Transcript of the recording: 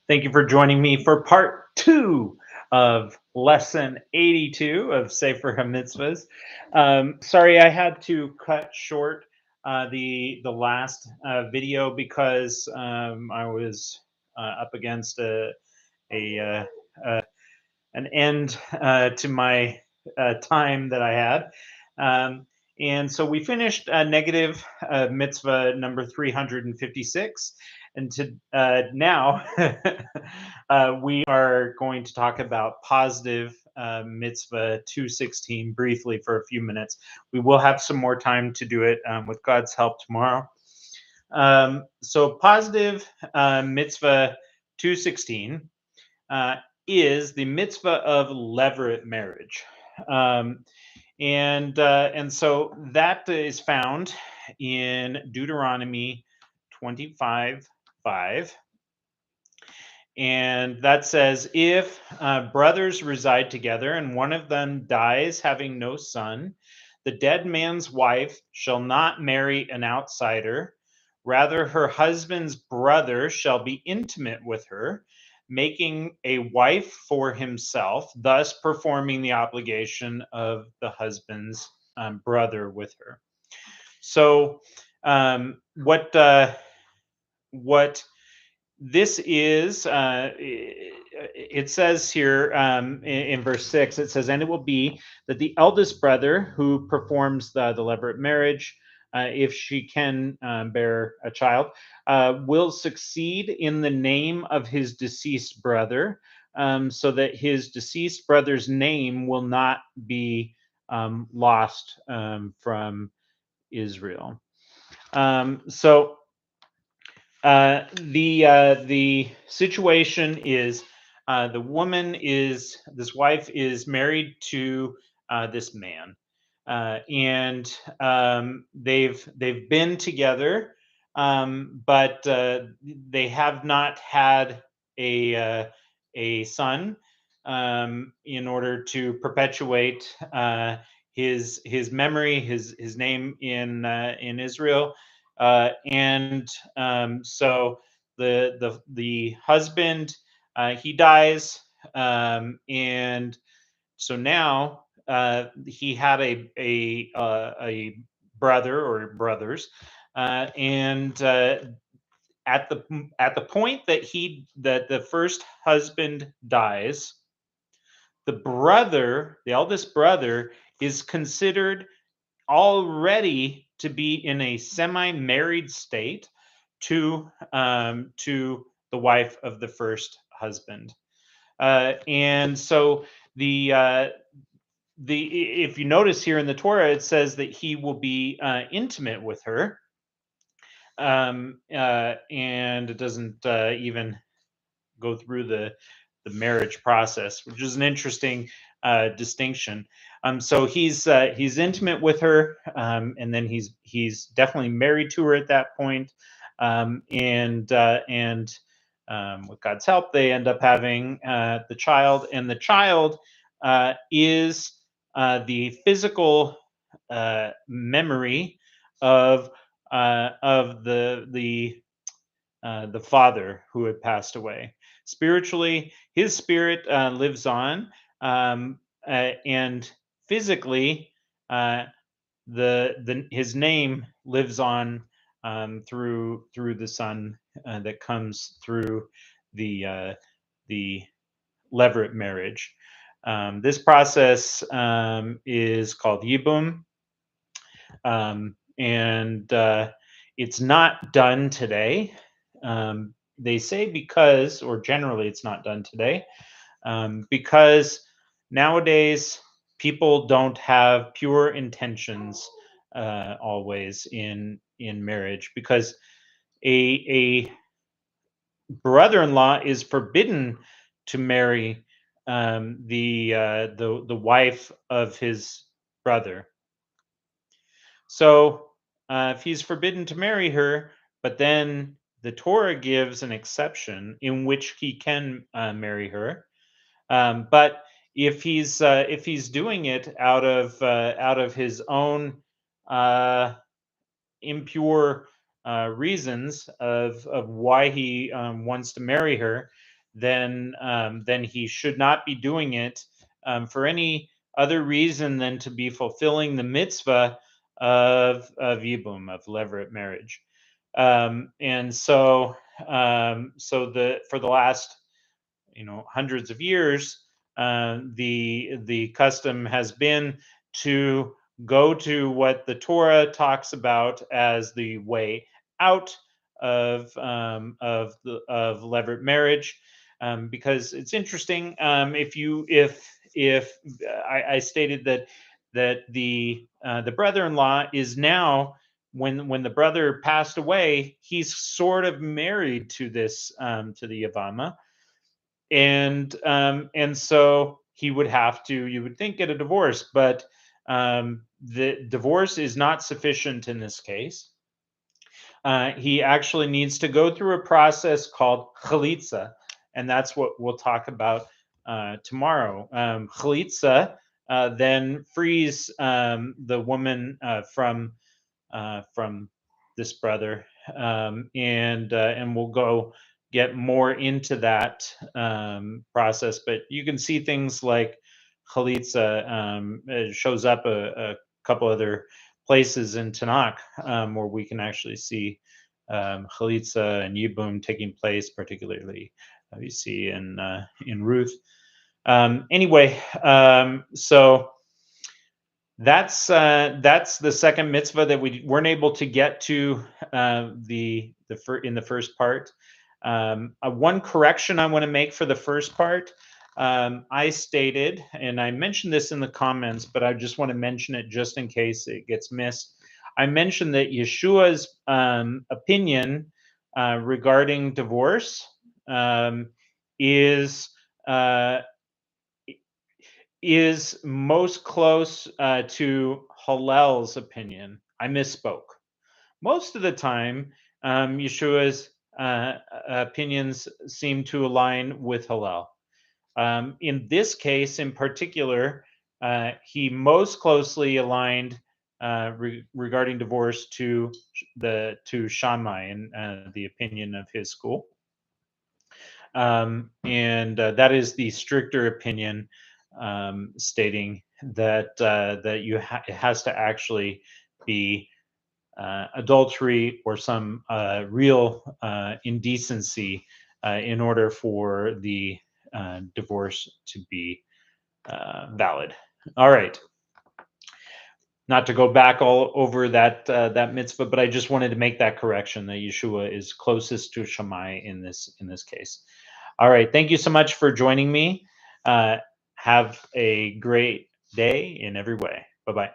Thank you for joining me for part two of lesson 82 of Sefer HaMitzvos. Sorry, I had to cut short the last video because I was up against a an end to my time that I had. Um, and so we finished negative mitzvah number 356. And now we are going to talk about positive mitzvah 216 briefly for a few minutes. We will have some more time to do it with God's help tomorrow. So positive mitzvah 216 uh, is the mitzvah of levirate marriage. Um, and so that is found in Deuteronomy 25:5. And that says, if brothers reside together and one of them dies having no son, the dead man's wife shall not marry an outsider. Rather, her husband's brother shall be intimate with her, making a wife for himself, thus performing the obligation of the husband's brother with her. So, what this is, it says here in verse 6, it says, and it will be that the eldest brother who performs the levirate marriage, if she can bear a child, will succeed in the name of his deceased brother, so that his deceased brother's name will not be lost from Israel. The situation is this wife is married to this man, and they've been together, but they have not had a son in order to perpetuate his memory, his name in Israel. And so the husband, he dies, and so now he had a brother or brothers, and at the point that the first husband dies, the eldest brother, is considered already to be in a semi-married state to the wife of the first husband. And so the if you notice here in the Torah, it says that he will be intimate with her, and it doesn't even go through the marriage process, which is an interesting distinction. So he's intimate with her, and then he's definitely married to her at that point, and with God's help, they end up having the child, and the child is the physical memory of the father who had passed away. Spiritually, his spirit lives on, and physically, uh, the his name lives on through the son that comes through the levirate marriage. This process is called yibum, and it's not done today. They say because, or generally, it's not done today because nowadays people don't have pure intentions always in marriage, because a brother-in-law is forbidden to marry the wife of his brother. So if he's forbidden to marry her, but then the Torah gives an exception in which he can marry her. But if he's doing it out of his own uh, impure reasons of why he wants to marry her, then he should not be doing it for any other reason than to be fulfilling the mitzvah of yibum, of levirate marriage. And so the for the last hundreds of years, the custom has been to go to what the Torah talks about as the way out of levirate marriage, because it's interesting. If I stated that the brother-in-law is now, when the brother passed away, he's sort of married to this to the Yavama, and so he would have to, you would think, get a divorce, but the divorce is not sufficient in this case. He actually needs to go through a process called chalitza, and that's what we'll talk about tomorrow. Chalitza then frees the woman from this brother, and we'll go get more into that process. But you can see things like chalitza. It shows up a couple other places in Tanakh, where we can actually see chalitza and yibum taking place, particularly we see in Ruth. Anyway, so that's the second mitzvah that we weren't able to get to in the first part. One correction I want to make for the first part. I stated, and I mentioned this in the comments, but I just want to mention it just in case it gets missed. I mentioned that Yeshua's opinion regarding divorce is uh, is most close to Hillel's opinion. I misspoke. Most of the time, Yeshua's opinions seem to align with Hillel. In this case, in particular, he most closely aligned regarding divorce to Shammai and the opinion of his school, and that is the stricter opinion, stating that it has to actually be adultery or some real indecency in order for the divorce to be valid. All right. Not to go back all over that mitzvah, but I just wanted to make that correction that Yeshua is closest to Shammai in this case. All right. Thank you so much for joining me. Have a great day in every way. Bye bye.